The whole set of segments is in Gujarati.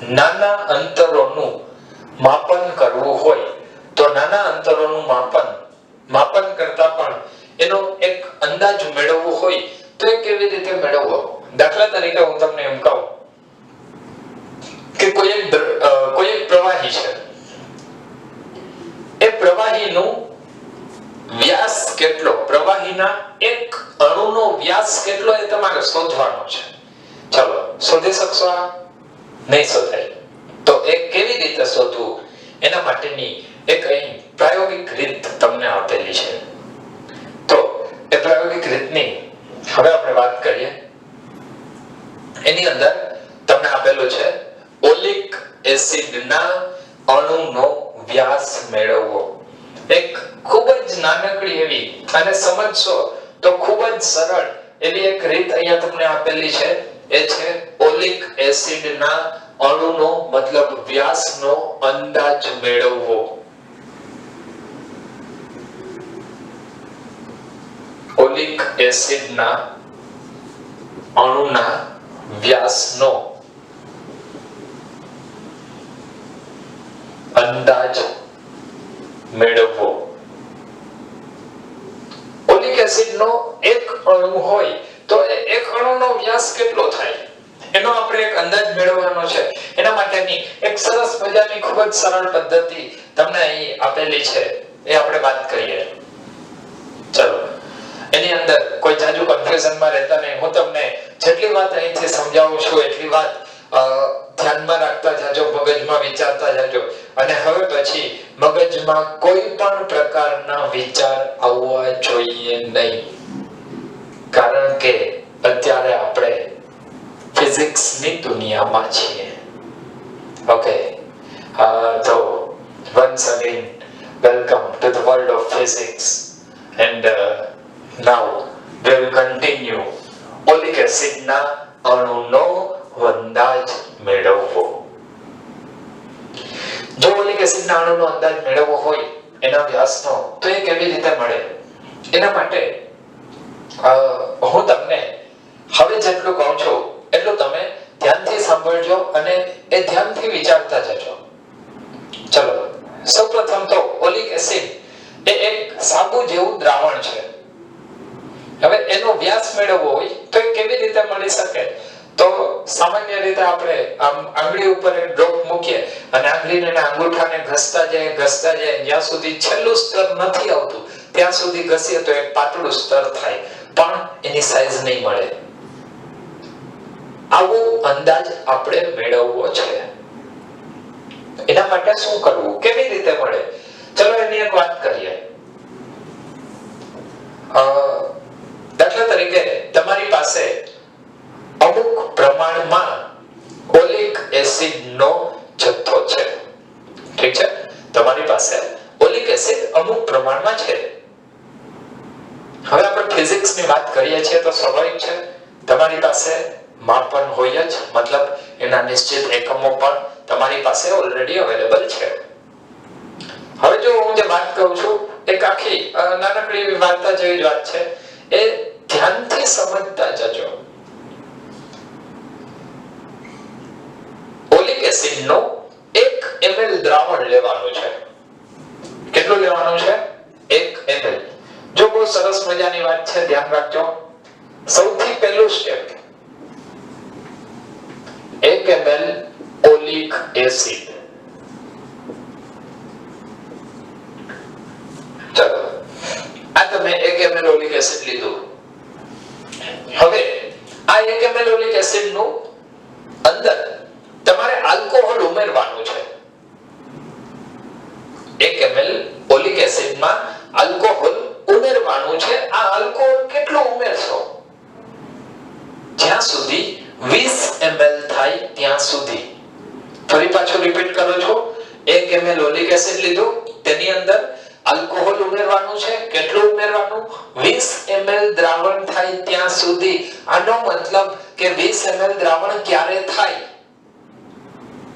નાના અંતરોનું માપન કરવું હોય તો નાના અંતરોનું માપન કરતા પણ એનો એક અંદાજ મેળવવો હોય તો એ કેવી રીતે મેળવવો? દાખલા તરીકે હું તમને એમ કહું કે કોઈ એક પ્રવાહી છે, એ પ્રવાહીનું વ્યાસ કેટલો, પ્રવાહીના એક અણુનો વ્યાસ કેટલો એ તમારે શોધવાનો છે. ચલો, શોધી શકશો? આ નહીં શોધાય. તો એ કેવી રીતે શોધવું એના માટેની એક અહીં પ્રાયોગિક રીત તમને આપેલી છે. તો એ પ્રાયોગિક રીતની હવે આપણે વાત કરીએ. એની અંદર તમને આપેલું છે ઓલિક એસિડના અણુનો વ્યાસ મેળવવો. એક ખૂબ જ નાનકડી એવી અને સમજશો તો ખૂબ જ સરળ એવી એક રીત અહીંયા તમને આપેલી છે. એ છે ઓલિક એસિડના અણુનો મતલબ વ્યાસનો અંદાજ મેળવવો. ઓલિક એસિડના અણુના વ્યાસનો અંદાજ મેળવવો. ઓલિક એસિડનો એક અણુ હોય તો એ એક અણુનો વ્યાસ કેટલો થાય એનો આપણે એક અંદાજ મેળવવાનો છે. એના માટેની એક સરસ મજાની ખૂબ જ સરળ પદ્ધતિ તમને અહીં આપેલી છે, એ આપણે વાત કરીએ. ચલો, એની અંદર કોઈ જાજુ કન્ફ્યુઝનમાં રહેતા નહીં. હું તમને જેટલી વાત અહીંથી સમજાવું છું એટલી વાત ધ્યાનમાં રાખતા જાજો, મગજમાં વિચારતા જાજો. અને હવે પછી મગજમાં કોઈ પણ પ્રકારના વિચાર આવવા જોઈએ નહીં, કારણ કે અત્યારે આપણે ફિઝિક્સની દુનિયામાં છીએ. ઓકે, તો once again welcome to the world of physics and now we will continue oleic એસિડના અણુનો અંદાજ મેળવવો. જો ઓલિક એસિડના અણુનો અંદાજ મેળવવો હોય એના વ્યાસનો, તો એ કેવી રીતે મળે? એના માટે હું તમને હવે જેટલું કહું છું એટલું તમે ધ્યાનથી સાંભળજો અને એ ધ્યાનથી વિચારતા જજો. ચલો, સૌપ્રથમ તો ઓલિક એસિડ એ એક સાબુ જેવું દ્રાવણ છે. હવે એનો વ્યાસ મેળવવો હોય તો એ કેવી રીતે મળી શકે? તો સામાન્ય રીતે આપણે આમ આંગળી ઉપર એક ડ્રોપ મૂકીએ અને આંગળીને અંગૂઠાને ઘસતા જાય જ્યાં સુધી છેલ્લું સ્તર નથી આવતું ત્યાં સુધી ઘસીએ તો એક પાતળું સ્તર થાય, પણ એની સાઈઝ નહીં મળે. આવો અંદાજ આપણે મેળવવો છે. એના માટે શું કરવું, કેવી રીતે મળે? ચલો એની એક વાત કરીએ. દાખલા તરીકે તમારી પાસે અમુક પ્રમાણમાં ઓલિક એસિડનો જથ્થો છે. ઠીક છે, તમારી પાસે ઓલિક એસિડ અમુક પ્રમાણમાં છે. હવે આપણે ફિઝિક્સની વાત કરીએ છીએ તો સ્વાભાવિક છે તમારી પાસે માપન હોય જ, મતલબ એના નિશ્ચિત એકમો પણ તમારી પાસે ઓલરેડી અવેલેબલ છે. હવે જો હું જે વાત કહું છું એક આખી નાનકડી એવી વાર્તા જેવી જ વાત છે, એ ધ્યાનથી સમજતા જજો. ઓલિક એસિડનો 1 ml દ્રાવણ લેવાનું છે. કેટલું લેવાનું છે? 1 ml. જો બહુ સરસ મજાની વાત છે, ધ્યાન રાખજો. સૌથી પહેલું સ્ટેપ, 1 ml ઓલિક એસિડ. ચલો, આ તમે 1 ml ઓલિક એસિડ લીધું. હવે આ 1 ml ઓલિક એસિડ નું અંદર તમારે આલ્કોહોલ ઉમેરવાનું છે. 1 ml ઓલિક એસિડમાં આલ્કોહોલ ઉમેરવાનું છે. આ આલ્કોહોલ કેટલું ઉમેરશો? જ્યાં સુધી 20 ml થાય ત્યાં સુધી. ફરી પાછું રિપીટ કરું છું. 1 ml ઓલિક એસિડ લીધું, તેની અંદર આલ્કોહોલ ઉમેરવાનું છે. કેટલું ઉમેરવાનું? 20 ml દ્રાવણ થાય ત્યાં સુધી. આનો મતલબ કે 20 ml દ્રાવણ ક્યારે થાય?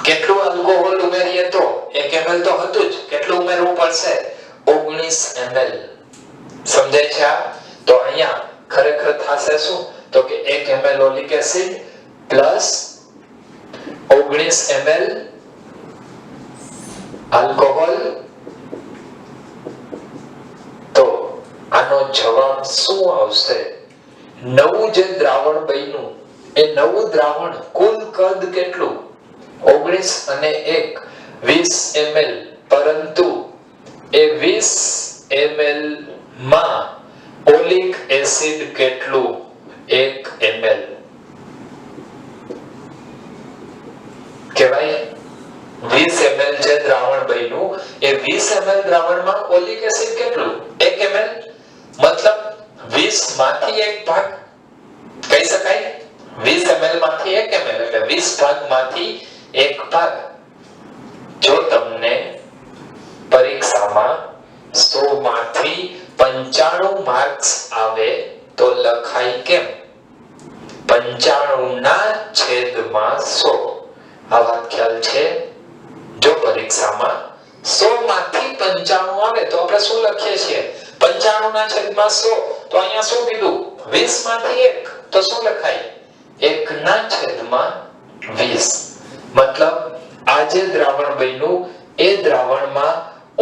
કેટલું આલ્કોહોલ ઉમેરીએ તો 1 ml તો હતું જ, કેટલું ઉમેરવું પડશે? 19 ml. સમજાય છે આ? તો અહીંયા ખરેખર થશે શું? તો કે 1 ml oleic acid plus 19 ml alcohol, તો આનો જવાબ શું આવશે? નવું જે દ્રાવણ બન્યું એ નવું દ્રાવણ કુલ કદ કેટલું? 19 અને 1 20 ml, પરંતુ એ 20 ml માં ઓલિક એસિડ કેટલું? 1 ml. કહેવાય 20 ml જે દ્રાવણ બન્યું એ 20 ml દ્રાવણમાં ઓલિક એસિડ કેટલું? 1 ml. મતલબ 20 માંથી એક ભાગ કહી શકાય. 20 ml માંથી 1 ml એટલે 20 ભાગમાંથી એક ભાગ. જો તમને પરીક્ષામાં 100 માંથી 95 માર્ક્સ આવે તો લખાય કેમ? 95 ના છેદમાં 100. આ વાત ખ્યાલ છે? જો પરીક્ષામાં 100 માંથી 95 આવે તો આપણે શું લખીએ છીએ? 95 ના છેદમાં 100. તો અહીંયા શું કીધું? 20 માંથી 1. તો શું લખાય? 1 ના છેદમાં 20. મતલબ આ જે દ્રાવણ બન્યું એ દ્રાવણમાં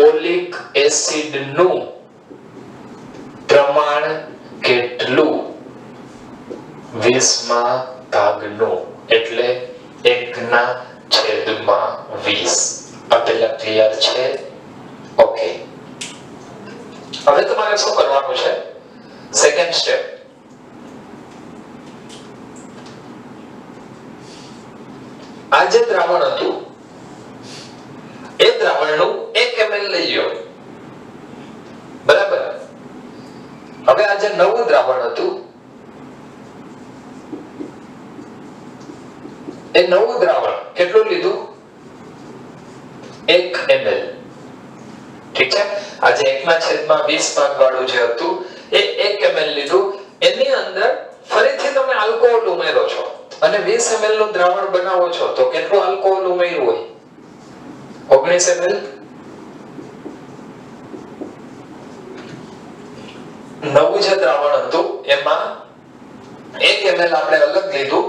ઓલિક એસિડ નું પ્રમાણ કેટલું? 20 માં ભાગનું, એટલે 1 ના છેદમાં 20. આ પેલા ક્લિયર છે? ઓકે. હવે તમારે શું કરવાનું છે? Second step. આ જે દ્રાવણ હતું એ દ્રાવણનું 1 ml લઈ લો. બરાબર. હવે આ જે નવું દ્રાવણ હતું એ નવું દ્રાવણ કેટલું લીધું? 1 ml. ઠીક છે? આ જે 1 ના છેદમાં 20 ભાગ વાળું જે હતું એ 1 ml લીધું. એની અંદર ફરીથી તમે આલ્કોહોલ ઉમેરો છો અને 20 ml નું દ્રાવણ બનાવો છો તો કેટલું આલ્કોહોલ ઉમેર્યું હોય? 19 ml. નવું જે દ્રાવણ હતું એમાં 1 ml આપણે અલગ લીધું,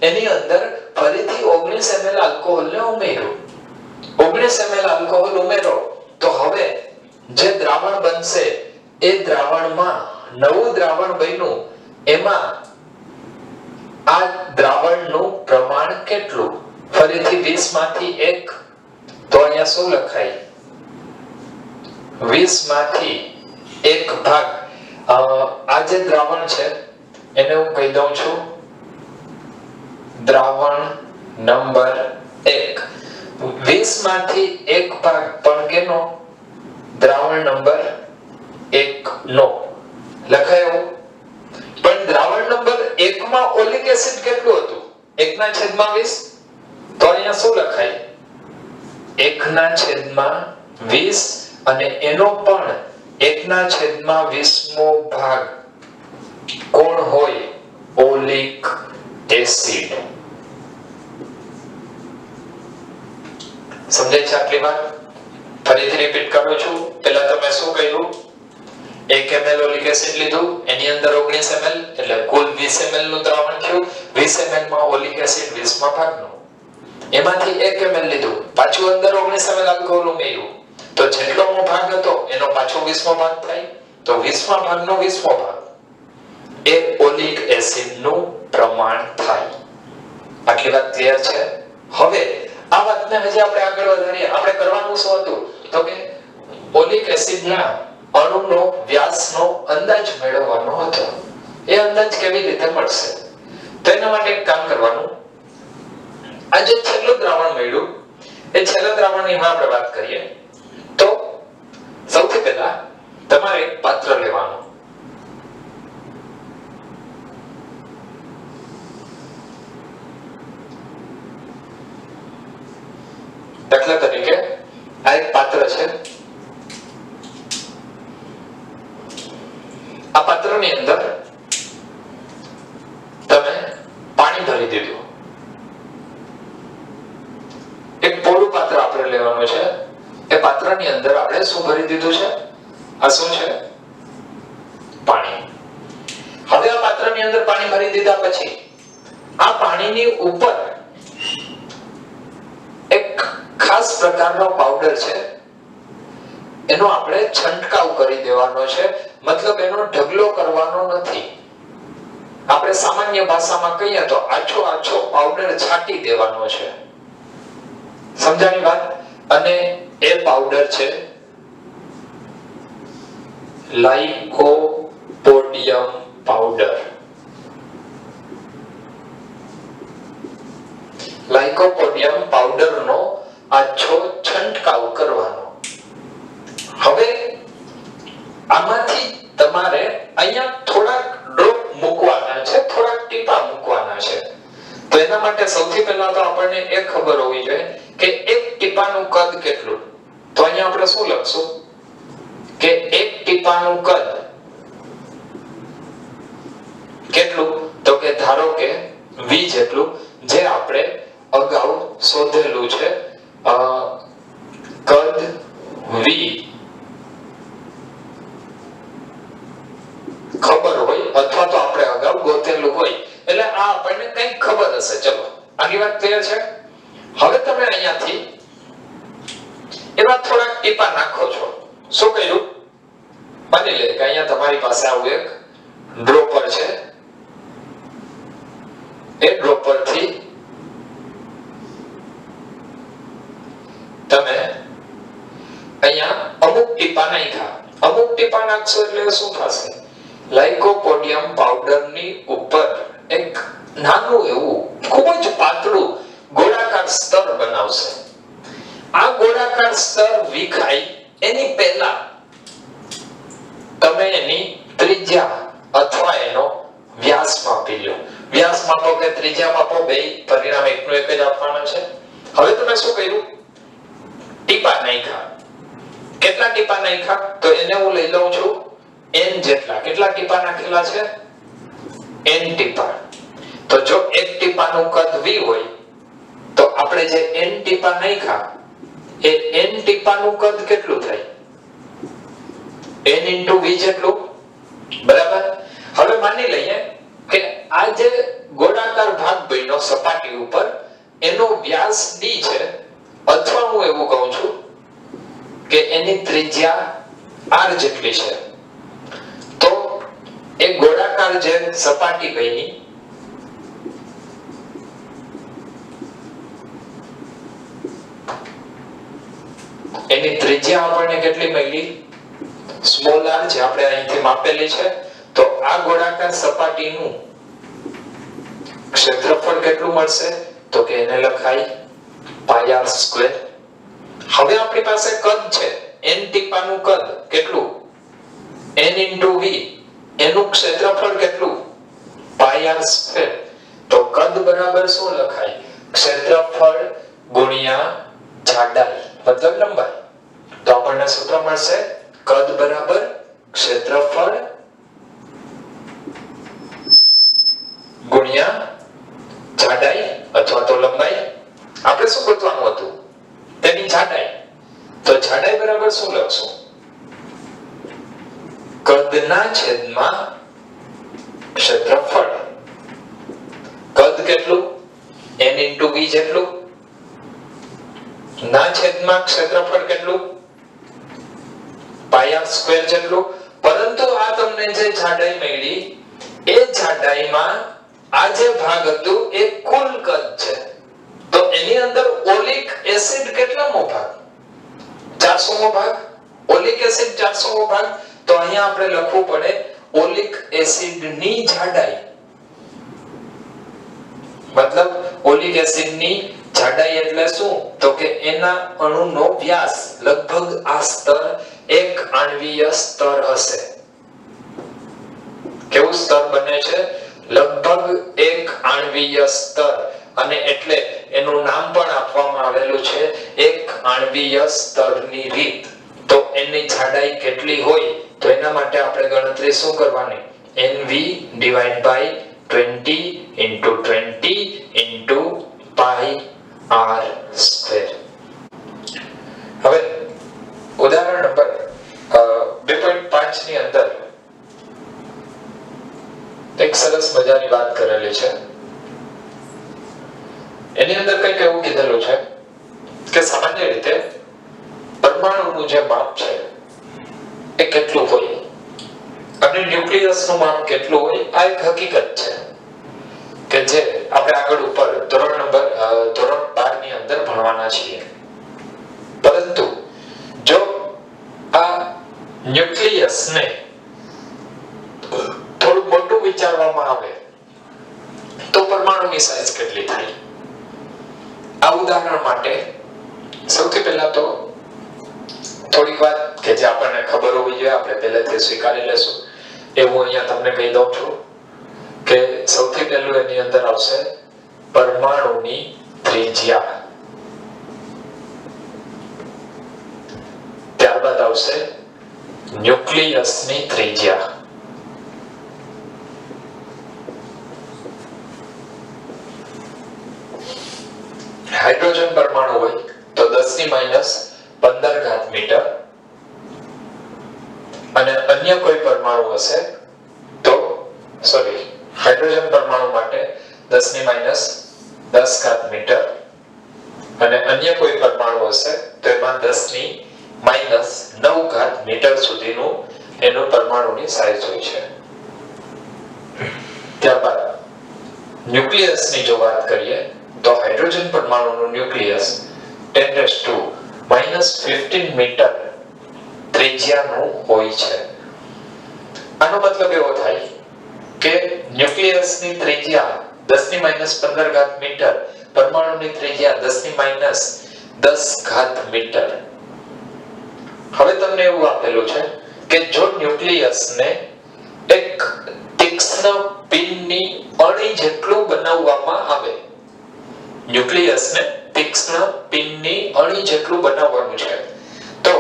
એની અંદર ફરીથી 19 ml આલ્કોહોલને ઉમેર્યું. 19 ml આલ્કોહોલ ઉમેરો તો હવે જે દ્રાવણ બનશે એ દ્રાવણમાં નવું દ્રાવણ બન્યું એમાં આ દ્રાવણનું પ્રમાણ કેટલું? ફરીથી 20 માંથી 1. તો અહીંયા શું લખાય? 20 માંથી 1 ભાગ. આ જે દ્રાવણ છે એને હું કહી દઉં છું દ્રાવણ નંબર 1. 20 માંથી 1 ભાગ પણ કેનો? દ્રાવણ નંબર 1 નો. લખાયું? પણ દ્રાવણ નંબર 1 માં ઓલિક એસિડ કેટલું હતું? 1 ના છેદમાં 20. તો અહીંયા શું લખાય? 1 ના છેદમાં 20 અને એનો પણ 1 ના છેદમાં 20મો ભાગ કોણ હોય? Oleic acid. સમજાય છે આટલી વાત? ફરીથી રિપીટ કરું છું. પહેલા તમે શું કહ્યું? 1 ml ઓલિક એસિડ લીધું, એની અંદર 19 ml એટલે કુલ 20 ml નું દ્રાવણ થયું. 20 ml માં ઓલિક એસિડ 20મા ભાગનું. એમાંથી 1 ml લીધું, પાછું અંદર 19 ml આલ્કોહોલ ઉમેર્યું. તો જેટલોમો ભાગ હતો એનો પાછો 20મો ભાગ થાય. તો 20મા ભાગનો 20મો ભાગ એ ઓલિક એસિડ નું પ્રમાણ થાય. આટલી વાત ક્લિયર છે? હવે આ વાતને હજી આપણે આગળ વધારીએ. આપણે કરવાનું શું હતું? તો કે ઓલિક એસિડના અણુનો વ્યાસનો અંદાજ મેળવવાનો હતો. એ અંદાજ કેવી રીતે મળશે? તો એના માટે એક કામ કરવાનું. આ જે છેલ્લું દ્રાવણ મળ્યું એ છેલ્લા દ્રાવણની આપણે વાત કરીએ તો સૌથી પહેલા તમારે એક પાત્ર લેવાનું. દાખલા તરીકે આ એક પાત્ર છે. આ પાત્રની અંદર તમે પાણી ભરી દીધું. એક પોળું પાત્ર આપણે લેવાનું છે. એ પાત્રની અંદર આપણે શું ભરી દીધું છે? આ શું છે? પાણી. હવે આ પાત્રની અંદર પાણી ભરી દીધા પછી આ પાણીની ઉપર ખાસ પ્રકારનો પાવડર છે, એનો આપણે છંટકાવ કરી દેવાનો છે, મતલબ એનો ઢગલો કરવાનો નથી. આપણે સામાન્ય ભાષામાં કહીએ તો આછો આછો પાવડર છાંટી દેવાનો છે. સમજાણી વાત? અને એ પાવડર છે લાઇકોપોડિયમ પાવડર. લાઇકોપોડિયમ પાવડરનો આછો છંટકાવ કરવાનો. હવે આમાંથી તમારે અહીંયા થોડાક ડ્રોપ મૂકવાના છે, થોડાક ટીપા મૂકવાના છે. તો એના માટે સૌથી પહેલા તો આપણને એ ખબર હોવી જોઈએ કે એક ટીપાનું કદ કેટલું. તો અહીંયા આપણે શું લખશું કે એક ટીપાનું કદ કેટલું, તો કે ધારો કે v જેટલું, જે આપણે અગાઉ શોધેલું છે. કદ v ખબર હોય અથવા તો આપણે અગાઉ ગોતેલું હોય, એટલે આ આપણને કંઈક ખબર હશે. ચલો, આની વાત ક્લિયર છે? હવે તમે અહીંયાથી એવા થોડાક ટીપા નાખો છો. શું કર્યું? માની લે કે અહીંયા તમારી પાસે આવું એક ડ્રોપર છે. એ ડ્રોપર થી તમે અહીંયા અમુક ટીપા નાખ્યા. અમુક ટીપા નાખશો એટલે શું થશે? લાઇકોપોડિયમ પાવડરની ઉપર એક નાનું એવું ખૂબ જ પાતળું ગોળાકાર સ્તર બનાવશે. આ ગોળાકાર સ્તર વિખાય એની પહેલા તમે એની ત્રિજ્યા અથવા એનો વ્યાસ માપી લો. વ્યાસ માપો કે ત્રિજ્યા માપો, બે પરિણામ એકનું એક જ આપવાના છે. હવે તમે શું કર્યું? ટીપા નાખ્યા. કેટલા ટીપા નાખ્યા? તો એને હું લઈ લઉં છું n જેટલા. કેટલા ટીપા નાખેલા છે? n ટીપા. તો જો એક ટીપાનું કદ v હોય તો આપણે જે n ટીપા નાખ્યા એ n ટીપાનું કદ કેટલું થાય? n * v જેટલું. બરાબર? હવે માની લઈએ કે આ જે ગોળાકાર ભાગ બન્યો સપાટી ઉપર, એનો વ્યાસ d છે, અથવા હું એવું કહું છું કે એની ત્રિજ્યા r જેટલી છે. તો એક ગોળાકાર જે સપાટી બની એની ત્રિજ્યા આપણને કેટલી મળી? સ્મોલ r, જે આપણે અહીંથી માપેલી છે. તો આ ગોળાકાર સપાટીનું ક્ષેત્રફળ કેટલું મળશે? તો કે એને લખાય πr². હવે આપણી પાસે કદ છે n ટીપાનું કદ કેટલું? n * v. એનું ક્ષેત્રફળ કેટલું? πr². તો કદ બરાબર શું લખાય? ક્ષેત્રફળ ગુણ્યા જાડાઈ મતલબ લંબાઈ. તો આપણને સૂત્ર મળશે કદ બરાબર ક્ષેત્રફળ ગુણ્યા જાડાઈ અથવા તો લંબાઈ. આપણે શું ગોતવાનું હતું? તેની જાડાઈ. તો જાડાઈ બરાબર શું લખશું? કદના છેદમાં ક્ષેત્રફળ. કદ કેટલું? n * v જેટલું. ના છેદમાં ક્ષેત્રફળ કેટલું? πr² જેટલું. પરંતુ આ તમને જે જાડાઈ મળી એ જાડાઈમાં આ જે ભાગ હતું એ કુલ કદ છે. તો એની અંદર ઓલિક એસિડ કેટલામો ભાગ? 400મો ભાગ. ઓલિક એસિડ 400મો ભાગ. તો અહીંયા આપણે લખવું પડે ઓલિક એસિડની જાડાઈ. મતલબ ઓલિક એસિડની જાડાઈ એટલે શું? તો કે એના અણુનો વ્યાસ લગભગ આ સ્તર એક આણ્વીય સ્તર હશે. કેવું સ્તર બને છે? લગભગ એક આણ્વીય સ્તર. અને એટલે એનું નામ પણ આપવામાં આવેલું છે એક આણ્વીય સ્તરની રીત. તો એની જાડાઈ કેટલી હોય? તો એના માટે આપણે ગણતરી શું કરવાની? NV / 20 * 20 * πr². હવે ઉદાહરણ નંબર 2.5 ની અંદર એક સરસ મજાની વાત કરેલી છે. એની અંદર કંઈક એવું કીધેલું છે કે સામાન્ય રીતે પરમાણુનું જે માપ છે એ કેટલું હોય અને ન્યુક્લિયસનું માપ કેટલું હોય આ એક હકીકત છે કે જે આપણે આગળ ઉપર ધોરણ 12 ની અંદર ભણવાના છીએ. પરંતુ જો આ ન્યુક્લિયસને થોડું મોટું વિચારવામાં આવે તો પરમાણુની સાઈઝ કેટલી થાય? આ ઉદાહરણ માટે સૌથી પહેલા તો થોડીક વાત કે જે આપણને ખબર હોવી જોઈએ આપણે પહેલેથી સ્વીકારી લેશું એ હું અહીંયા તમને કહી દઉં છું કે સૌથી પહેલું એની અંદર આવશે પરમાણુની ત્રિજ્યા, ત્યારબાદ આવશે ન્યુક્લિયસની ત્રિજ્યા, હાઇડ્રોજન પરમાણુ હોય તો 10⁻15 મીટર અને અન્ય કોઈ પરમાણુ હશે તો હાઇડ્રોજન પરમાણુ માટે 10⁻10 મીટર અને અન્ય કોઈ પરમાણુ હશે તો એમાં 10⁻9 મીટર સુધીનું એનું પરમાણુની સાઈઝ હોય છે. ત્યારબાદ ન્યુક્લિયસની જો વાત કરીએ તો હાઇડ્રોજન પરમાણુનું ન્યુક્લિયસ 10⁻15 મીટર ત્રિજ્યાનું હોય છે. આનો મતલબ એવો થાય કે ન્યુક્લિયસની ત્રિજ્યા 10⁻15 મીટર, પરમાણુની ત્રિજ્યા 10⁻10 મીટર. હવે તમને એવું આપેલું છે કે જો ન્યુક્લિયસને એક તીક્ષ્ણ પિનની અણી જેટલું બનાવવામાં આવે, ન્યુક્લિયસને તીક્ષ્ણ પિનની અણી જેટલું બનાવવાનું છે તો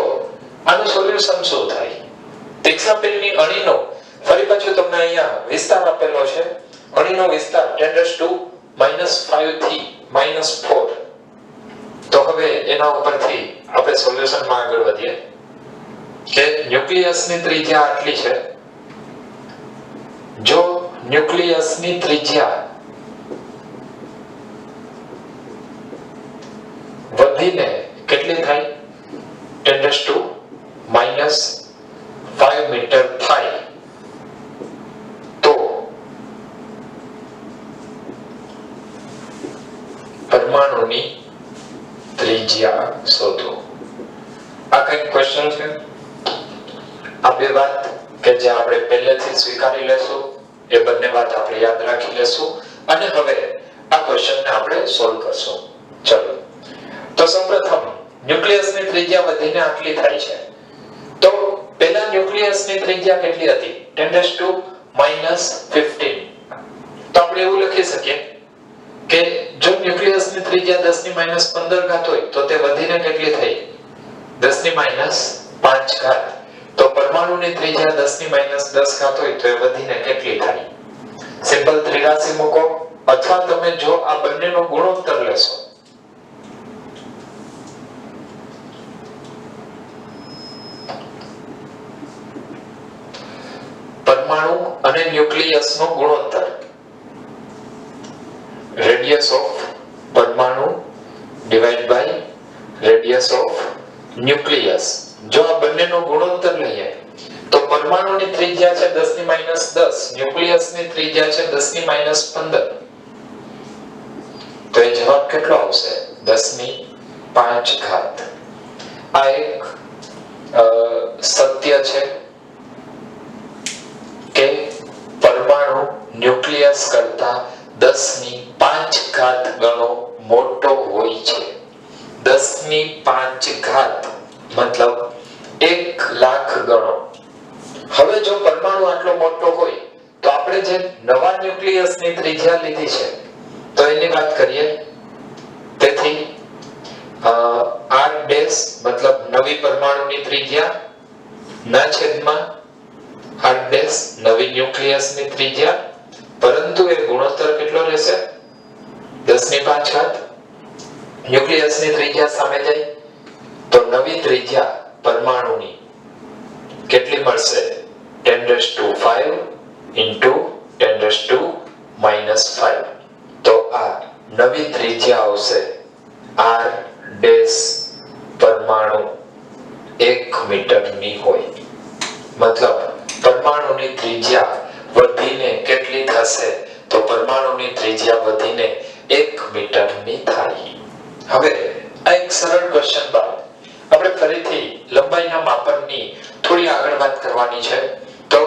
આનું સોલ્યુશન શું થાય? તીક્ષ્ણ પિનની અણીનો ફરી પાછું તમને અહીંયા વિસ્તાર આપેલો છે. અણીનો વિસ્તાર 10⁻⁻5 થી -4. તો હવે એના ઉપરથી આપણે સોલ્યુશનમાં આગળ વધીએ કે ન્યુક્લિયસની ત્રિજ્યા આટલી છે. જો ન્યુક્લિયસની ત્રિજ્યા વધીને કેટલી થાય? 10⁻⁵ મીટર થાય તો પરમાણુની ત્રિજ્યા શોધો. આ કઈ ક્વેશ્ચન છે? આ બે વાત કે જે આપણે પહેલેથી સ્વીકારી લેશું એ બંને વાત આપણે યાદ રાખી લેશું અને હવે આ ક્વેશ્ચનને આપણે સોલ્વ કરશું. ચલો તો સૌપ્રથમ ન્યુક્લિયસની ત્રિજ્યા વધીને આટલી થાય છે તો પહેલા ન્યુક્લિયસની ત્રિજ્યા કેટલી હતી? 10⁻15. તો આપણે એવું લખી શકીએ કે જો ન્યુક્લિયસની ત્રિજ્યા 10⁻15 હોય તો તે વધીને કેટલી થઈ? 10⁻5. તો પરમાણુની ત્રિજ્યા 10⁻10 હોય તો એ વધીને કેટલી થાય? સિમ્પલ ત્રિરાશી મૂકો અથવા તમે જો આ બંનેનો ગુણોત્તર લેશો પરમાણુ અને ન્યુક્લિયસનો ગુણોત્તર, રેડિયસ ઓફ પરમાણુ divide by radius of nucleus. જો આ બંનેનો ગુણોત્તર લઈએ તો પરમાણુની ત્રિજ્યા છે 10⁻10, ન્યુક્લિયસની ત્રિજ્યા છે 10⁻15. તો એ જવાબ કેટલો આવશે? 10⁵. આ એક સત્ય છે કે પરમાણુ ન્યુક્લિયસ કરતા 10⁵ ગણો મોટો હોય છે. 10⁵ મતલબ 1,00,000 ગણો. હવે જો પરમાણુ આટલો મોટો હોય તો આપણે જે નવા ન્યુક્લિયસની ત્રિજ્યા લીધી છે તો એની વાત કરીએ. તેથી r ડેશ મતલબ નવી પરમાણુની ત્રિજ્યા ના છેદમાં r ડેશ નવી ન્યુક્લિયસની ત્રિજ્યા, પરંતુ એ ગુણોત્તર કેટલો રહેશે? 10⁵. ન્યુક્લિયસની ત્રિજ્યા સામે જાય તો નવી ત્રિજ્યા પરમાણુની કેટલી મળશે? 10⁵ into 10⁻⁵. તો આ નવી ત્રિજ્યા આવશે r ડેશ પરમાણુ 1 મીટરની હોય. મતલબ પરમાણુની ત્રિજ્યા વધીને કેટલી થશે? તો પરમાણુની ત્રિજ્યા વધીને 1 મીટરની થાય. હવે આ એક સરળ ક્વેશ્ચન બાદ આપણે ફરીથી લંબાઈના માપનની થોડી આગળ વાત કરવાની છે. તો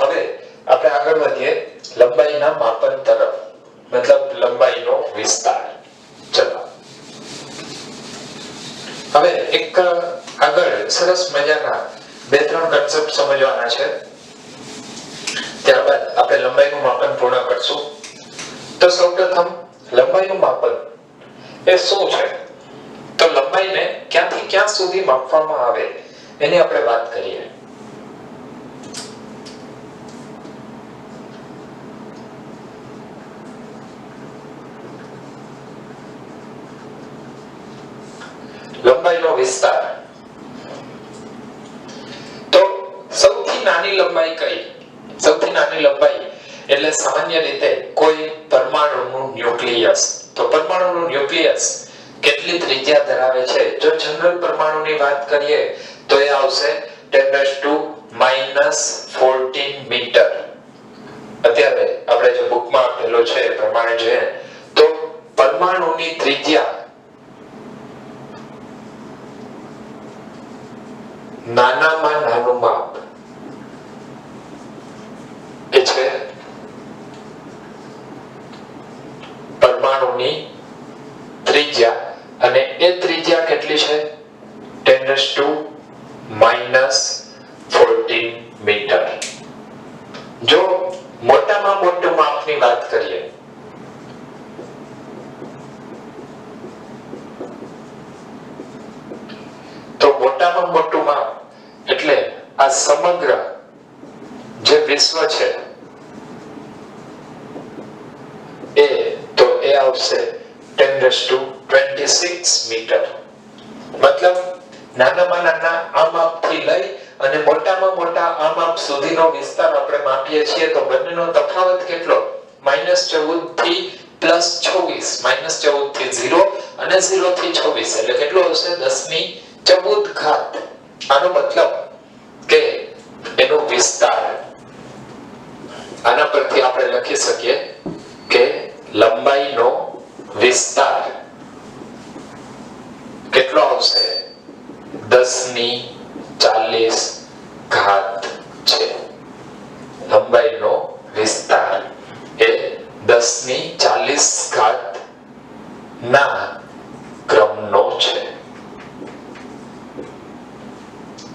હવે આપણે આગળ વધીએ લંબાઈના માપન તરફ, મતલબ લંબાઈનો વિસ્તાર. ચલો હવે એક આગળ સરસ મજાના બે ત્રણ કન્સેપ્ટ સમજવાના છે. ત્યારબાદ આપણે લંબાઈનું માપન પૂર્ણ કરશું. તો સૌપ્રથમ લંબાઈનું માપન એ શું છે? તો લંબાઈને ક્યાંથી ક્યાં સુધી માપવામાં આવે એની આપણે વાત કરીએ. લંબાઈનો વિસ્તાર. તો સૌથી નાની લંબાઈ કઈ? સૌથી નાની લંબાઈ એટલે સામાન્ય રીતે કોઈ પરમાણુનું ન્યુક્લિયસ. તો પરમાણુનું ન્યુક્લિયસ કેટલી ત્રિજ્યા ધરાવે છે? જો જનરલ પરમાણુની વાત કરીએ તો એ આવશે 10⁻⁻14 મીટર. અત્યારે આપણે જે બુકમાં આપેલો છે એ પ્રમાણે જોઈએ તો પરમાણુની ત્રિજ્યા નાનામાં નાનું માપ એ છે પરમાણુની ત્રિજ્યા, અને એ ત્રિજ્યા કેટલી છે? 10⁻⁻14 મીટર. જો મોટામાં મોટું માપની વાત કરીએ તો મોટામાં મોટું માપ એટલે આ સમગ્ર જે વિશ્વ છે એ આવશે 10⁻26 મીટર. મતલબ નાનામાં નાના આ માપથી લઈ અને મોટામાં મોટા આ માપ સુધીનો વિસ્તાર આપણે માપીએ છીએ તો બંનેનો તફાવત કેટલો? -14 થી +26. -14 થી 0 અને 0 થી 26 એટલે કેટલો હશે? 10⁻14 ઘાત. આનો મતલબ કે એનો વિસ્તાર આના પરથી આપણે લખી શકીએ કે લંબાઈનો વિસ્તાર કેટલો આવશે? 10⁻40 ઘાત છે. લંબાઈનો વિસ્તાર એ 10⁻40 ઘાત ના ક્રમનો છે.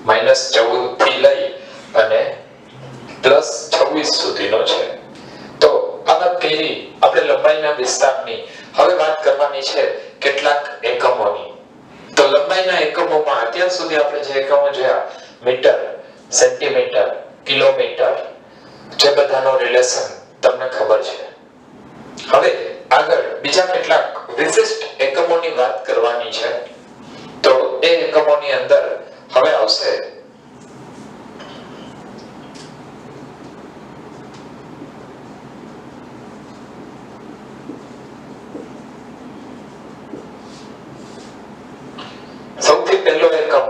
-14 થી લઈ અને +26 સુધીનો છે. તો આ વાત કરી આપણે લંબાઈના વિસ્તારની. હવે વાત કરવાની છે કેટલાક એકમોની. તો લંબાઈના એકમોમાં અત્યાર સુધી આપણે જે એકમો જોયા મીટર, સેન્ટીમીટર, કિલોમીટર, જે બધાનો રિલેશન તમને ખબર છે. હવે આગળ બીજા કેટલાક વિશિષ્ટ એકમોની વાત કરવાની છે. તો એ એકમોની અંદર હવે આવશે સૌથી પહેલો એકમ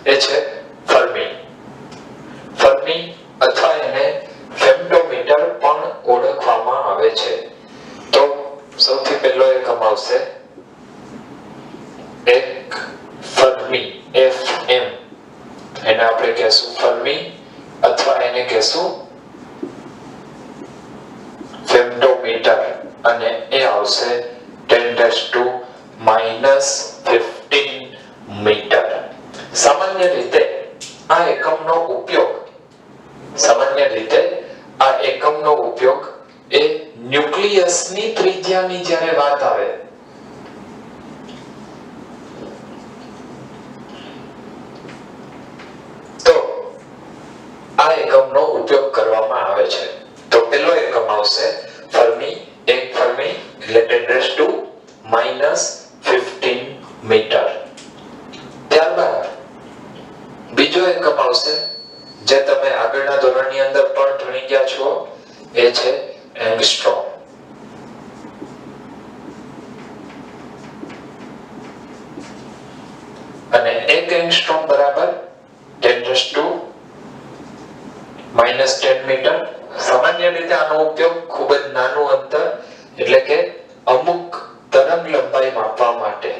એ છે ફર્મી. ફર્મી અથવા એને ફેમ્ટોમીટર પણ ઓળખવામાં આવે છે. તો સૌથી પહેલો એકમ આવશે એક ફર્મી, FM. એને આપણે કહેશું ફર્મી અથવા એને કહેશું ફેમ્ટોમીટર અને એ આવશે 10⁻15 મીટર. સામાન્ય રીતે આ એકમનો ઉપયોગ એ ન્યુક્લિયસની ત્રિજ્યાની જ્યારે વાત આવે તો આ એકમનો ઉપયોગ કરવામાં આવે છે. તો પહેલો એકમ આવશે ફર્મી. એક ફર્મી એટલે 10⁻15 મીટર. ત્યારબાદ બીજો એકમ આવશે જે તમે આગળના ધોરણની અંદર પણ ભણી ગયા છો, એ છે એંગસ્ટ્રોમ. અને 1 એંગસ્ટ્રોમ બરાબર 10⁻⁻10 મીટર. સામાન્ય રીતે આનો ઉપયોગ ખૂબ જ નાનું અંતર એટલે કે અમુક તરંગ લંબાઈ માપવા માટે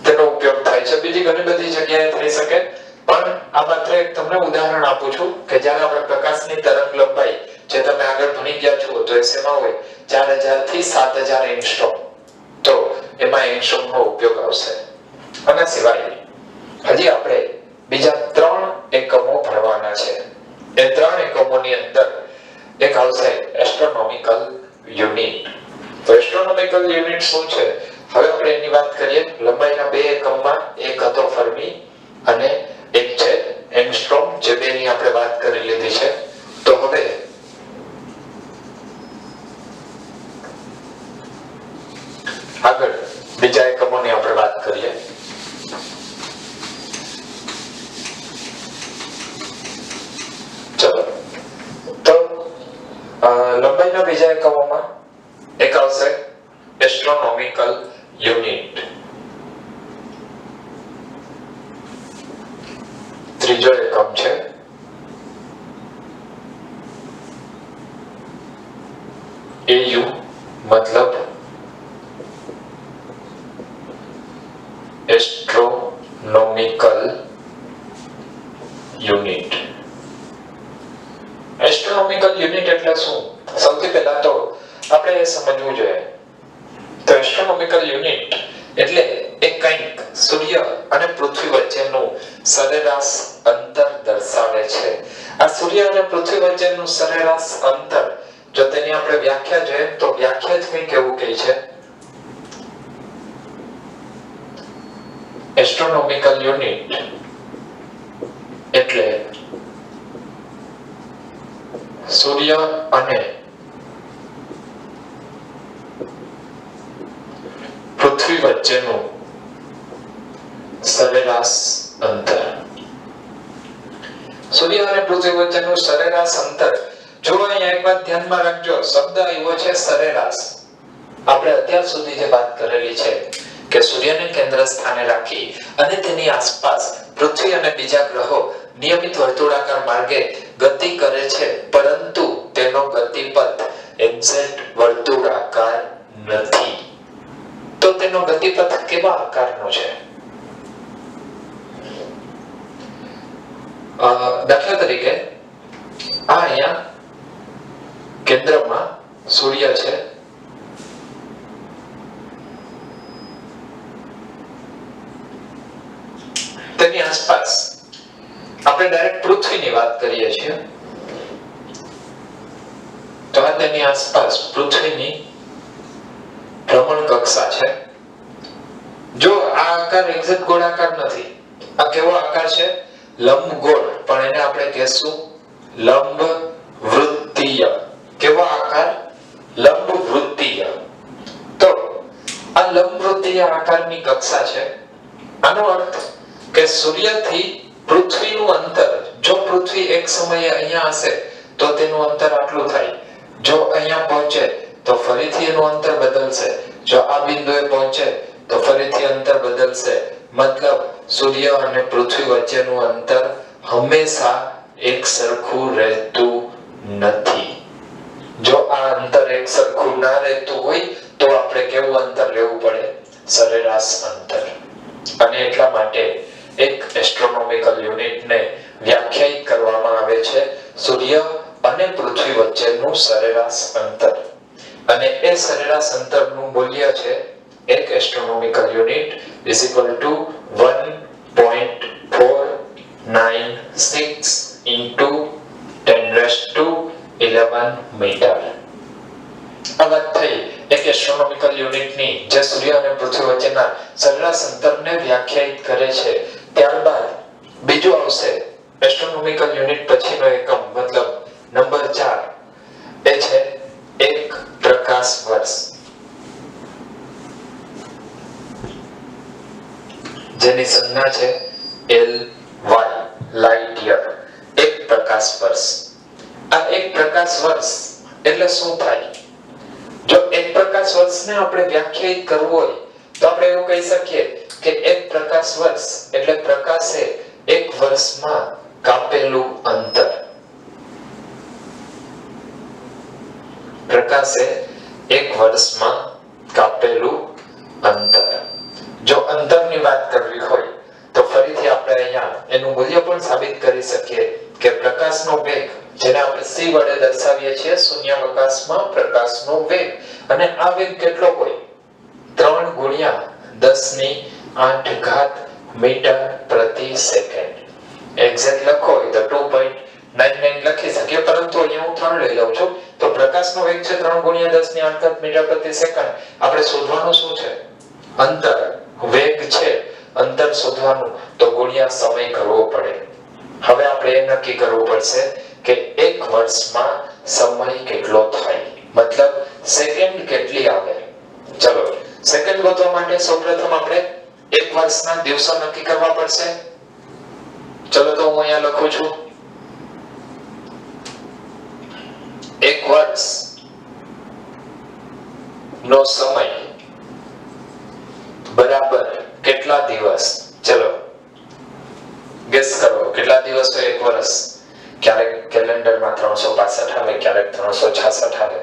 તેનો ઉપયોગ થાય છે. બીજી ઘણી બધી જગ્યાએ થઈ શકે, પણ આ માત્ર એક તમને ઉદાહરણ આપું છું કે જ્યારે આપણે પ્રકાશની તરંગ લંબાઈ જે તમે આગળ ભણી ગયા છો તો એ શેમાં હોય 4000 થી 7000 એંગસ્ટ્રોમ, તો એમાં એંગસ્ટ્રોમનો ઉપયોગ આવશે. આના સિવાય હજી આપણે બીજા 3 એકમો ભણવાના છે. એ 3 એકમોની અંદર એક આવશે એસ્ટ્રોનોમિકલ યુનિટ. તો એસ્ટ્રોનોમિકલ યુનિટ શું છે? હવે આપણે એની વાત કરીએ. લંબાઈના 2 એકમમાં એક હતો ફર્મી અને એક છે એંગસ્ટ્રોમ, જે બેની આપણે વાત કરી લીધી છે. તો હવે આગળ બીજા એકમોની આપણે વાત કરીએ. ચલો, તો લંબાઈના બીજા એકમોમાં એક આવશે એસ્ટ્રોનોમિકલ યુનિટ. ત્રીજો એકમ છે AU, મતલબ એસ્ટ્રોનોમિકલ યુનિટ. એસ્ટ્રોનોમિકલ યુનિટ એટલે શું? સૌથી પહેલા તો આપણે એ સમજવું જોઈએ. તો એસ્ટ્રોનોમિકલ યુનિટ એટલે એક કંઈક સૂર્ય અને પૃથ્વી વચ્ચેનું સરેરાશ અંતર દર્શાવે છે. આ સૂર્ય અને પૃથ્વી વચ્ચેનું સરેરાશ અંતર, જો તેની આપણે વ્યાખ્યા જોઈએ તો વ્યાખ્યા જ કંઈક એવું કહે છે. એસ્ટ્રોનોમિકલ યુનિટ એટલે સૂર્ય અને પૃથ્વી વચ્ચેનું સરેરાશ અંતર. સૂર્ય અને પૃથ્વી વચ્ચેનું સરેરાશ અંતર. જો અહીંયા એક વાત ધ્યાનમાં રાખજો, શબ્દ આવ્યો છે સરેરાશ. આપણે અત્યાર સુધી જે વાત કરેલી છે કે સૂર્યને કેન્દ્ર સ્થાને રાખી અને તેની આસપાસ પૃથ્વી અને બીજા ગ્રહો નિયમિત વર્તુળાકાર માર્ગે ગતિ કરે છે, પરંતુ તેનો ગતિપથ એક્ઝેક્ટ વર્તુળાકાર નથી. તો તેનો ગતિપથ કેવા આકારનો છે? દાખલા તરીકે આ અહીંયા કેન્દ્રમાં સૂર્ય છે, તેની આસપાસ આપણે ડાયરેક્ટ પૃથ્વીની વાત કરીએ છીએ. તો આ તેની આસપાસ પૃથ્વીની ભ્રમણ કક્ષા છે. જો આ આકાર એક્ઝેક્ટ ગોળાકાર નથી, આ કેવો આકાર છે? લંબગોળ, પણ એને આપણે કહેશું લંબવૃત્તીય. કેવો આકાર? લંબવૃત્તીય. તો આ લંબવૃત્તીય આકારની કક્ષા છે. આનો અર્થ કે સૂર્યથી પૃથ્વીનું અંતર, જો પૃથ્વી એક સમયે અહીંયા હશે તો તેનું અંતર આટલું થાય. જો અહીંયા પહોંચે તો ફરીથી એનું અંતર બદલશે. જો આ બિંદુએ પહોંચે તો ફરીથી અંતર બદલશે. મતલબ સૂર્ય અને પૃથ્વી વચ્ચેનું અંતર હંમેશા એક સરખું રહેતું નથી. જો આ અંતર એક સરખું ના રહેતું હોય તો આપણે કેવું અંતર લેવું પડે? સરેરાશ અંતર. અને એટલા માટે એક એસ્ટ્રોનોમિકલ યુનિટને વ્યાખ્યાયિત કરવામાં આવે છે સૂર્ય અને પૃથ્વી વચ્ચેનું સરેરાશ અંતર. અને એ સરેરાશ અંતરનું મૂલ્ય છે એક astronomical unit is equal to 1.496 into 10⁻11 metre. આ વાત થઈ એક એસ્ટ્રોનોમિકલ યુનિટની જે સૂર્ય અને પૃથ્વી વચ્ચેના સરેરાશ અંતરને વ્યાખ્યાયિત કરે છે. ત્યારબાદ બીજું આવશે એસ્ટ્રોનોમિકલ યુનિટ પછીનો એકમ, મતલબ નંબર 4, એ છે એક પ્રકાશ વર્ષ. જેની સંજ્ઞા છે LY, લાઇટ યર. એક પ્રકાશ વર્ષ. આ એક પ્રકાશ વર્ષ એટલે શું થાય? જો એક પ્રકાશ વર્ષને આપણે વ્યાખ્યાયિત કરવું હોય તો આપણે એવું કહી શકીએ કે એક પ્રકાશ વર્ષ એટલે પ્રકાશે એક વર્ષમાં કાપેલું અંતર. પ્રકાશે એક વર્ષમાં કાપેલું અંતર. જો અંતરની વાત કરવી હોય તો ફરીથી આપણે અહીંયા એનું મૂલ્ય પણ સાબિત કરી શકીએ કે પ્રકાશનો વેગ જેને આપણે c વડે દર્શાવીએ છીએ શૂન્યાવકાશમાં પ્રકાશનો વેગ, અને આ વેગ કેટલો હોય 3 ગુણ્યા 10⁸ મીટર પ્રતિ સેકન્ડ. એક્ઝેક્ટ લખો હોય તો 2.99 લખી શકીએ, પરંતુ અહીંયા હું 3 લઈ લઉં છું. તો પ્રકાશનો વેગ છે 3 ગુણ્યા 10⁸ મીટર પ્રતિ સેકન્ડ. આપણે શોધવાનું શું છે? અંતર. વેગ છે અંતર શોધવાનું તો ગુણ્યા સમય કરવો પડે. હવે આપણે એ નક્કી કરવું પડશે કે એક વર્ષમાં સમય કેટલો થાય, મતલબ સેકન્ડ કેટલી આવે. ચલો સેકન્ડ ગોતવા માટે સૌપ્રથમ આપણે એક વર્ષના દિવસો નક્કી કરવા પડશે. ચલો તો હું અહીંયા લખું છું એક વર્ષ નો સમય બરાબર કેટલા દિવસ. ચલો ગેસ કરો કેટલા દિવસ હોય એક વર્ષ. ક્યારેક કેલેન્ડરમાં 365 આવે, ક્યારેક 366 આવે.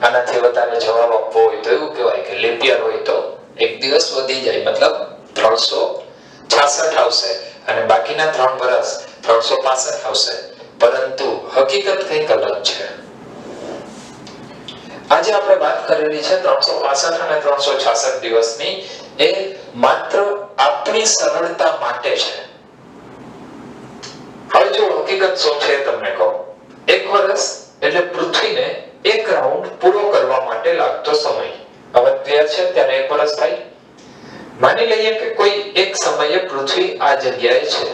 આનાથી વધારે જવાબ આપવો હોય તો એવું કહેવાય કે લીપ યર હોય તો એક દિવસ વધી જાય, મતલબ 366 આવશે અને બાકીના 3 વર્ષ 365 આવશે. પરંતુ હકીકત કંઈક અલગ છે. આજે આપણે વાત કરેલી છે 365 અને 366 દિવસની, એ માત્ર આપણી સરળતા માટે છે. હવે જો હકીકત શું છે તમને કહું. એક વર્ષ એટલે પૃથ્વીને એક રાઉન્ડ પૂરો કરવા માટે લાગતો સમય. હવે ક્લિયર છે? ત્યારે એક વર્ષ થાય. માની લઈએ કે કોઈ એક સમયે પૃથ્વી આ જગ્યાએ છે.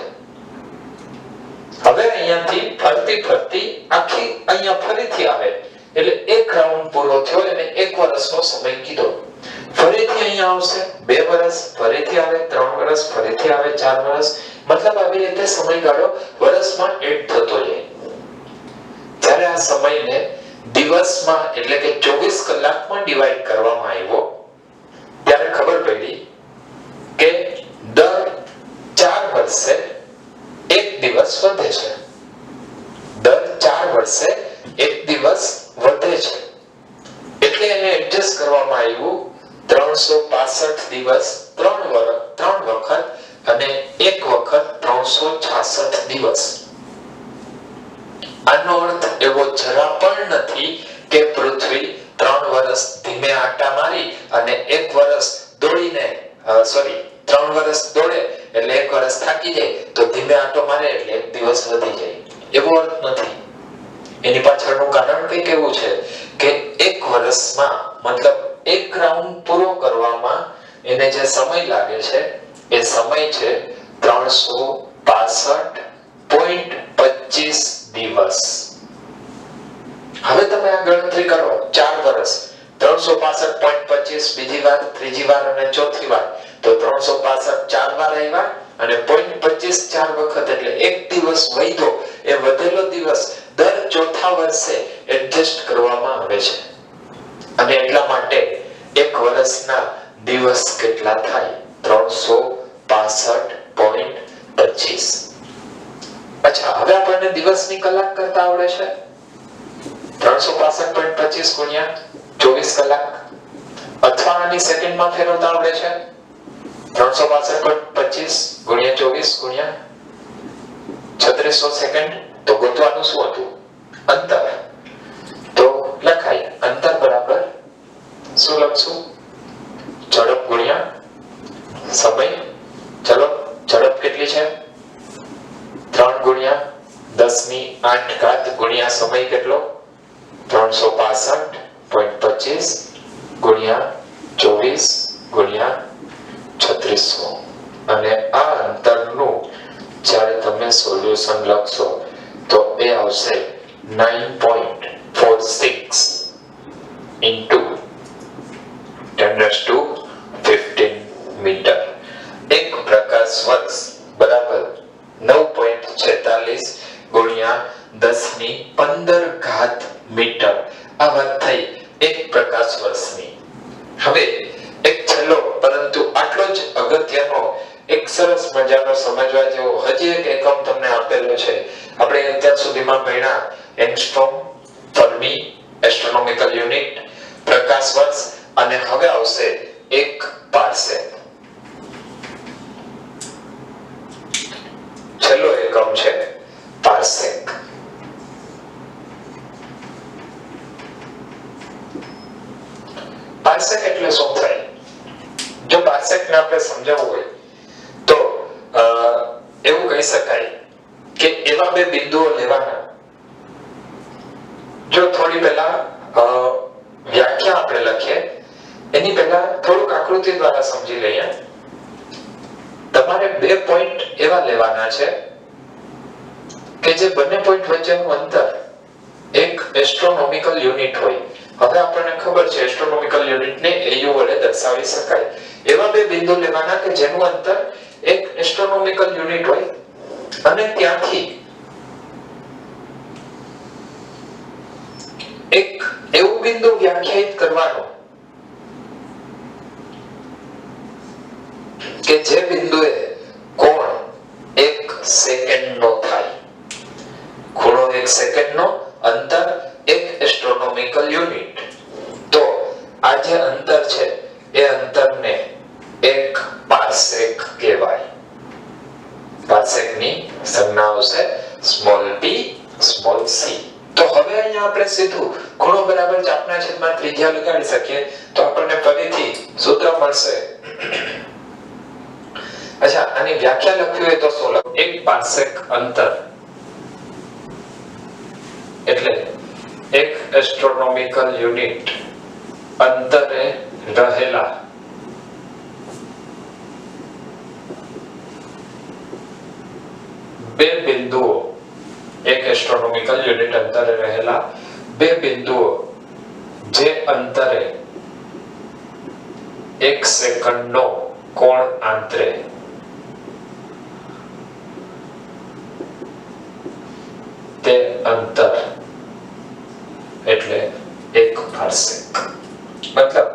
હવે અહીંયાથી ફરતી આખી અહીંયા ફરીથી આવે એટલે એક રાઉન્ડ પૂરો થયો અને એક વર્ષનો સમય કીધો. ફરીથી અહીંયા આવશે 2 વર્ષ, ફરીથી આવે 3 વર્ષ, ફરીથી આવે 4 વર્ષ, મતલબ આવી રીતે સમયગાળો વર્ષમાં એડ થતો જાય. જ્યારે આ સમયને દિવસમાં એટલે કે 24 કલાકમાં ડિવાઈડ કરવામાં આવ્યો ત્યારે ખબર પડી કે દર 4 વર્ષે એક દિવસ વધે છે. દર 4 વર્ષે એક દિવસ વધે છે. એટલે એને એડજસ્ટ કરવામાં આવ્યું 365 દિવસ 3 વખત અને એક વખત 366 દિવસ. આનો અર્થ એવો જરા પણ નથી કે પૃથ્વી 3 વર્ષ ધીમે આટા મારી અને એક વર્ષ દોડીને 3 વર્ષ દોડે એટલે એક વર્ષ થાકી જાય તો ધીમે આટો મારે એટલે એક દિવસ વધી જાય, એવો અર્થ નથી. એની પાછળનું કારણ કંઈક એવું છે કે એક વર્ષમાં મતલબ એક રાઉન્ડ પૂરો કરવામાં એને જે સમય લાગે છે એ સમય છે 365.25 દિવસ. હવે તમે આ ગણતરી કરો 4 વર્ષ 365.25 બીજી વાર, ત્રીજી વાર અને ચોથી વાર તો 365 4 વાર આવ્યા અને 0.25 4 વખત એટલે એક દિવસ વધ્યો. એ વધેલો દિવસ દર ચોથા વર્ષે એડજસ્ટ કરવામાં આવે છે અને એટલા માટે એક વર્ષના દિવસ કેટલા થાય 365.25. અચ્છા, હવે આપણને દિવસની કલાક કરતા આવડે છે. 365.25 ગુણ્યા 24 કલાક અથવા આની સેકન્ડમાં ફેરવતા આવડે છે. 365.25 ગુણ્યા 24 ગુણ્યા 3600 સેકન્ડ. તો ગોતવાનું શું હતું? અંતર. તો લખાય અંતર બરાબર શું લખશું? ઝડપ ગુણ્યા સમય. ચલો ઝડપ કેટલી છે? 3 ગુણ્યા 10⁸ ગુણ્યા સમય કેટલો? 365.25 ગુણ્યા 24 ગુણ્યા 3600. અને આ અંતરનું જ્યારે તમે સોલ્યુશન લખશો તો એ આવશે 9.46 into 10⁻15 મીટર. એક પ્રકાશ વર્ષ બરાબર 9.46 ગુણ્યા 10⁻15 મીટર. આ વાત થઈ એક પ્રકાશ વર્ષની. હવે એક છેલ્લો પરંતુ આટલો જ અગત્યનો એક સરસ મજાનો સમજવા જેવો હજી એક એકમ તમને આપેલો છે. આપણે અત્યાર સુધીમાં ભણ્યા એંગસ્ટ્રોમ, ફર્મી, એસ્ટ્રોનોમિકલ યુનિટ, પ્રકાશ વર્ષ અને હવે આવશે એક પાર્સેક. છેલ્લો એકમ છે પાર્સેક. પાર્સેક એટલે શું થાય? જો પાર્સેકને આપણે સમજાવવું હોય તો એવું કહી શકાય કે એવા બે બિંદુઓ લેવાના. જો થોડી પહેલા વ્યાખ્યા આપણે લખીએ એની પહેલા થોડુંક આકૃતિ દ્વારા સમજી લઈએ. તમારે બે પોઈન્ટ એવા લેવાના છે કે જે બંને પોઈન્ટ વચ્ચેનું અંતર એક એસ્ટ્રોનોમિકલ યુનિટ હોય. હવે આપણને ખબર છે એસ્ટ્રોનોમિકલ યુનિટને AU વડે દર્શાવી શકાય. એવા બે બિંદુ લેવાના કે જેનું અંતર એક એસ્ટ્રોનોમિકલ યુનિટ હોય અને ત્યાંથી એક એવું બિંદુ વ્યાખ્યાયિત કરવાનું કે જે બિંદુએ કોણ 1 સેકન્ડનો થાય. ખૂણો 1 સેકન્ડનો, અંતર 1 એસ્ટ્રોનોમિકલ યુનિટ. તો આ જે અંતર છે એ અંતરને 1 પાર્સેક કહેવાય. પાર્સેકની સંજ્ઞા આવશે સ્મોલ p સ્મોલ c. તો હવે અહીંયા આપણે સીધું ખૂણો બરાબર ચાપના છેદમાં ત્રિજ્યા લગાડી શકીએ તો આપણને ફરીથી સૂત્ર મળશે. અચ્છા, આની વ્યાખ્યા લખવી હોય તો શું લખવું? 1 પાર્સેક અંતર એટલે 1 એસ્ટ્રોનોમિકલ યુનિટ અંતરે રહેલા બે બિંદુઓ, 1 એસ્ટ્રોનોમિકલ યુનિટ અંતરે રહેલા બે બિંદુઓ જે અંતરે 1 સેકન્ડનો કોણ આંતરે. તે અંતર એટલે 1 પાર્સેક. મતલબ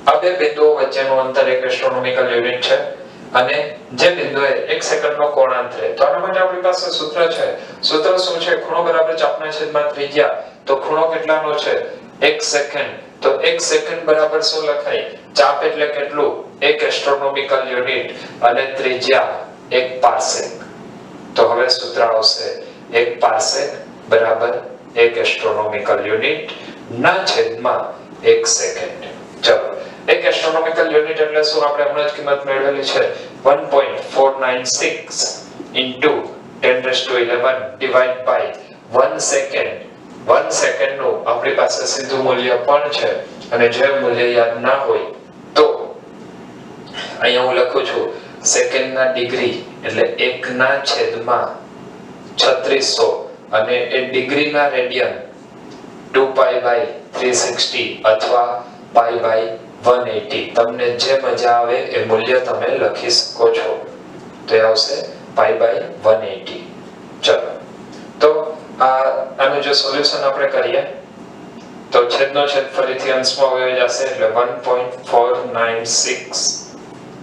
આ બે બિંદુઓ વચ્ચેનું અંતર 1 એસ્ટ્રોનોમિકલ યુનિટ છે અને જે બિંદુએ 1 સેકન્ડનો કોણ આંતરે. તો આના માટે આપણી પાસે સૂત્ર છે. સૂત્ર શું છે? ખૂણો બરાબર ચાપના છેદમાં ત્રિજ્યા. તો ખૂણો કેટલાનો છે? 1 સેકન્ડ. તો 1 સેકન્ડ બરાબર શું લખાય? ચાપ એટલે કેટલું? 1 એસ્ટ્રોનોમિકલ યુનિટ અને ત્રિજ્યા 1 પાર્સેક. તો હવે સૂત્ર આવશે 1 પાર્સેક બરાબર 1 એસ્ટ્રોનોમિકલ યુનિટ ના છેદમાં 1 સેકન્ડ. ચલો, 1 એસ્ટ્રોનોમિકલ યુનિટ એટલે શું? આપણે હમણાં જ કિંમત મેળવેલી છે 1.496 into 1011 divided by 1 સેકન્ડ. 1 સેકન્ડનું આપણી પાસે સીધું મૂલ્ય પણ છે અને જે મૂલ્ય યાદ ના હોય તો અહીંયા હું લખું છું સેકન્ડના ડિગ્રી એટલે 1 ના છેદમાં 3600 અને એ ડિગ્રીના રેડિયન 2π/360 અથવા π/180. તમને જે મજા આવે એ મૂલ્ય તમે લખી શકો છો. તો એ આવશે π/180. ચલો, તો આનું જે સોલ્યુશન આપણે કરીએ તો છેદનો છેદ ફરીથી અંશમાં વયો જશે એટલે 1.496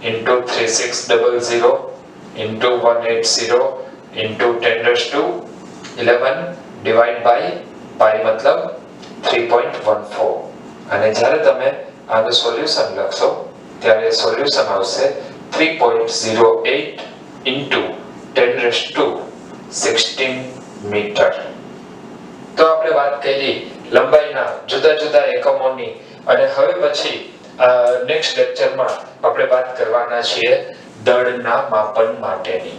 into 3600 into 180 into 1011 divided by pi મતલબ 3.14. અને જ્યારે તમે આનું સોલ્યુશન લખશો ત્યારે સોલ્યુશન આવશે 3.08 into 1016 મીટર. તો આપણે વાત કરી લંબાઈના જુદા જુદા એકમોની અને હવે પછી નેક્સ્ટ લેક્ચરમાં આપણે વાત કરવાના છીએ દળના માપન માટેની.